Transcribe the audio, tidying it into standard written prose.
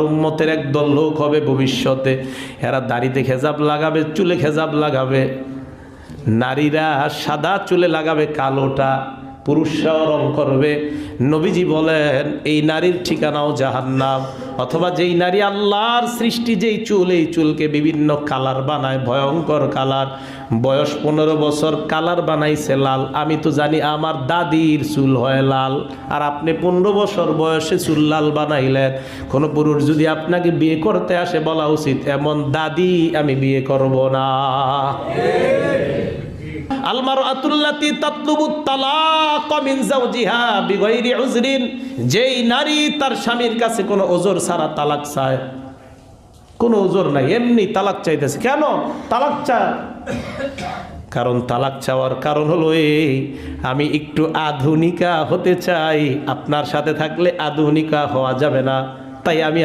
উম্মতের একদল লোক হবে ভবিষ্যতে, এরা দাড়িতে খেজাব লাগাবে, চুলে খেজাব লাগাবে। নারীরা সাদা চুলে লাগাবে কালোটা, পুরুষরাও রং করবে। নবীজি বলেন এই নারীর ঠিকানাও জাহান্নাম। অথবা যেই নারী আল্লাহর সৃষ্টি, যেই চুল, এই চুলকে বিভিন্ন কালার বানায়, ভয়ঙ্কর কালার, বয়স 15 বছর কালার বানাইছে লাল। আমি তো জানি আমার দাদির চুল হয় লাল, আর আপনি 15 বছর বয়সে চুল লাল বানাইলেন। কোনো পুরুষ যদি আপনাকে বিয়ে করতে আসে, বলা উচিত এমন দাদি আমি বিয়ে করব না। আলমারআতুল্লাতী তাতলুবুত তালাক মিন যাওজিহা বিগাইরি উযরিন, যেই নারী তার স্বামীর কাছে কোনো ওজর ছাড়া তালাক চায়, কোনো ওজর নাই, এমনি তালাক চাইতেছে। কেন তালাক চায়? কারণ তালাক চাওয়ার কারণ হলো এই, আমি একটু আধুনিকা হতে চাই, আপনার সাথে থাকলে আধুনিকা হওয়া যাবে না, তাই আমি